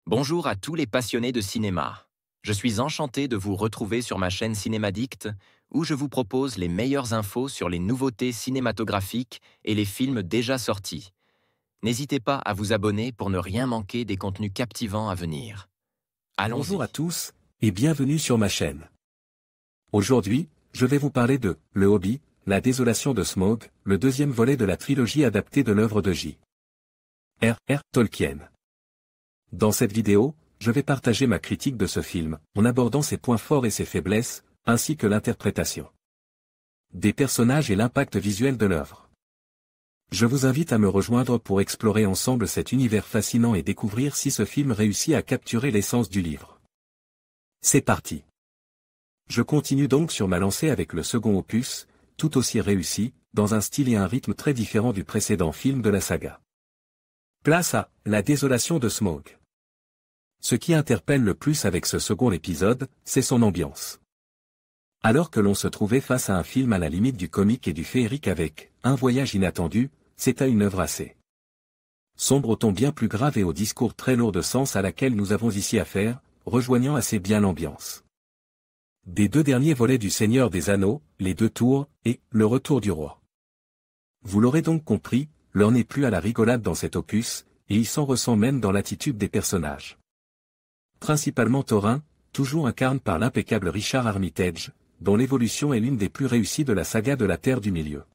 Bonjour à tous les passionnés de cinéma. Je suis enchanté de vous retrouver sur ma chaîne Cinémadicte, où je vous propose les meilleures infos sur les nouveautés cinématographiques et les films déjà sortis. N'hésitez pas à vous abonner pour ne rien manquer des contenus captivants à venir. Bonjour à Allons-y. tous, et bienvenue sur ma chaîne. Aujourd'hui, je vais vous parler de Le Hobbit, la désolation de Smaug, le deuxième volet de la trilogie adaptée de l'œuvre de J.R.R. Tolkien. Dans cette vidéo, je vais partager ma critique de ce film, en abordant ses points forts et ses faiblesses, ainsi que l'interprétation des personnages et l'impact visuel de l'œuvre. Je vous invite à me rejoindre pour explorer ensemble cet univers fascinant et découvrir si ce film réussit à capturer l'essence du livre. C'est parti. Je continue donc sur ma lancée avec le second opus, tout aussi réussi, dans un style et un rythme très différent du précédent film de la saga. Place à La désolation de Smaug. Ce qui interpelle le plus avec ce second épisode, c'est son ambiance. Alors que l'on se trouvait face à un film à la limite du comique et du féerique avec Un voyage inattendu, c'est à une œuvre assez sombre au ton bien plus grave et au discours très lourd de sens à laquelle nous avons ici affaire, rejoignant assez bien l'ambiance des deux derniers volets du Seigneur des Anneaux, Les Deux Tours, et Le Retour du Roi. Vous l'aurez donc compris, l'heure n'est plus à la rigolade dans cet opus, et il s'en ressent même dans l'attitude des personnages. Principalement Thorin, toujours incarné par l'impeccable Richard Armitage, dont l'évolution est l'une des plus réussies de la saga de la Terre du Milieu.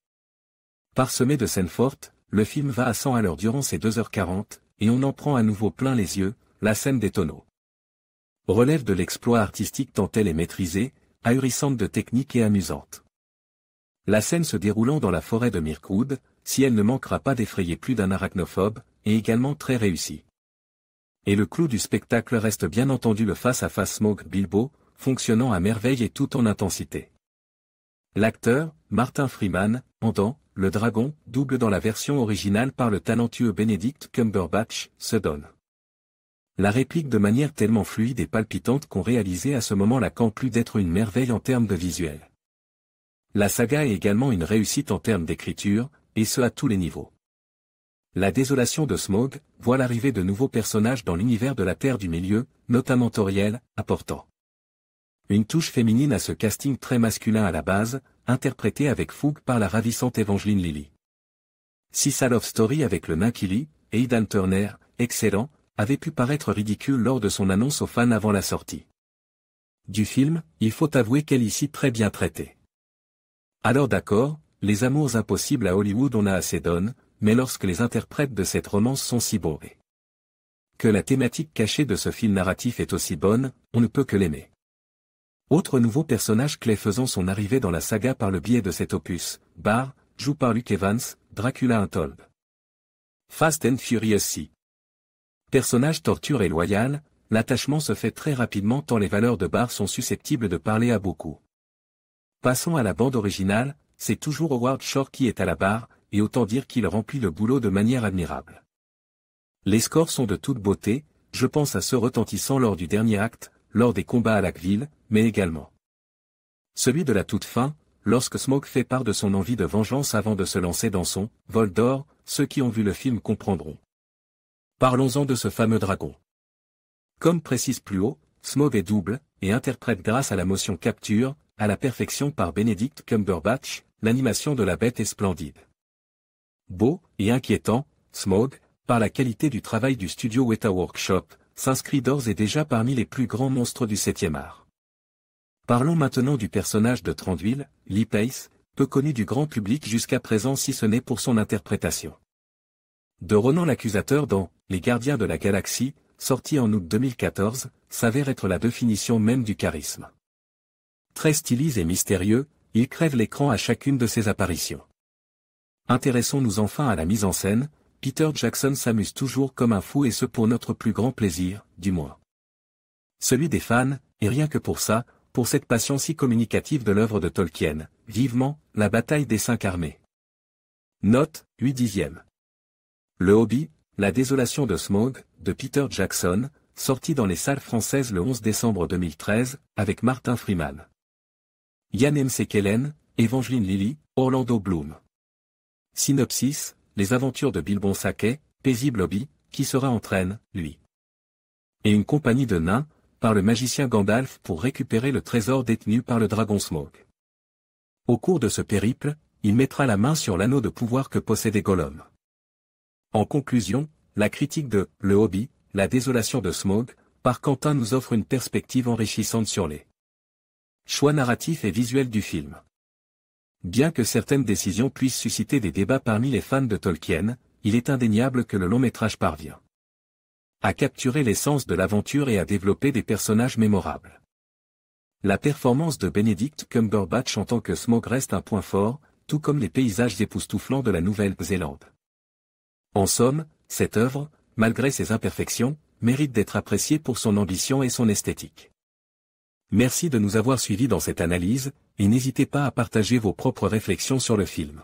Parsemé de scènes fortes, le film va à 100 à l'heure durant ses 2h40, et on en prend à nouveau plein les yeux, la scène des tonneaux relève de l'exploit artistique tant elle est maîtrisée, ahurissante de technique et amusante. La scène se déroulant dans la forêt de Mirkwood, si elle ne manquera pas d'effrayer plus d'un arachnophobe, est également très réussie. Et le clou du spectacle reste bien entendu le face-à-face Smaug-Bilbo, fonctionnant à merveille et tout en intensité. L'acteur, Martin Freeman, entend le dragon, double dans la version originale par le talentueux Benedict Cumberbatch, se donne la réplique de manière tellement fluide et palpitante qu'on réalisait à ce moment-là qu'en plus d'être une merveille en termes de visuel. La saga est également une réussite en termes d'écriture, et ce à tous les niveaux. La désolation de Smaug voit l'arrivée de nouveaux personnages dans l'univers de la Terre du Milieu, notamment Tauriel, apportant une touche féminine à ce casting très masculin à la base, interprété avec fougue par la ravissante Evangeline Lilly. Si sa love story avec le nain Kili, Aidan Turner, excellent, avait pu paraître ridicule lors de son annonce aux fans avant la sortie du film, il faut avouer qu'elle est ici très bien traitée. Alors d'accord, les amours impossibles à Hollywood on a assez donne, mais lorsque les interprètes de cette romance sont si beaux et que la thématique cachée de ce fil narratif est aussi bonne, on ne peut que l'aimer. Autre nouveau personnage clé faisant son arrivée dans la saga par le biais de cet opus, Barr, joué par Luke Evans, Dracula Untold. Fast and Furious 6. Personnage torture et loyal, l'attachement se fait très rapidement tant les valeurs de Barr sont susceptibles de parler à beaucoup. Passons à la bande originale, c'est toujours Howard Shore qui est à la barre, et autant dire qu'il remplit le boulot de manière admirable. Les scores sont de toute beauté, je pense à ceux retentissant lors du dernier acte, lors des combats à Lackville, mais également celui de la toute fin, lorsque Smaug fait part de son envie de vengeance avant de se lancer dans son vol d'or, ceux qui ont vu le film comprendront. Parlons-en de ce fameux dragon. Comme précise plus haut, Smaug est double, et interprète grâce à la motion capture, à la perfection par Benedict Cumberbatch, l'animation de la bête est splendide. Beau et inquiétant, Smaug, par la qualité du travail du studio Weta Workshop, s'inscrit d'ores et déjà parmi les plus grands monstres du 7e art. Parlons maintenant du personnage de Thranduil, Lee Pace, peu connu du grand public jusqu'à présent si ce n'est pour son interprétation de Ronan l'Accusateur dans Les Gardiens de la Galaxie, sorti en août 2014, s'avère être la définition même du charisme. Très stylisé et mystérieux, il crève l'écran à chacune de ses apparitions. Intéressons-nous enfin à la mise en scène, Peter Jackson s'amuse toujours comme un fou et ce pour notre plus grand plaisir, du moins celui des fans, et rien que pour ça, pour cette passion si communicative de l'œuvre de Tolkien, vivement, la bataille des 5 armées. Note, 8/10. Le Hobbit, la désolation de Smaug, de Peter Jackson, sorti dans les salles françaises le 11 décembre 2013, avec Martin Freeman, Ian McKellen, Evangeline Lilly, Orlando Bloom. Synopsis, les aventures de Bilbon Sackey, paisible Hobbit, qui sera entraîne, lui. et une compagnie de nains, par le magicien Gandalf pour récupérer le trésor détenu par le dragon Smaug. Au cours de ce périple, il mettra la main sur l'anneau de pouvoir que possédait Gollum. En conclusion, la critique de « Le Hobbit, la désolation de Smaug » par Quentin nous offre une perspective enrichissante sur les choix narratifs et visuels du film. Bien que certaines décisions puissent susciter des débats parmi les fans de Tolkien, il est indéniable que le long-métrage parvient à capturer l'essence de l'aventure et à développer des personnages mémorables. La performance de Benedict Cumberbatch en tant que Smaug reste un point fort, tout comme les paysages époustouflants de la Nouvelle-Zélande. En somme, cette œuvre, malgré ses imperfections, mérite d'être appréciée pour son ambition et son esthétique. Merci de nous avoir suivis dans cette analyse, et n'hésitez pas à partager vos propres réflexions sur le film.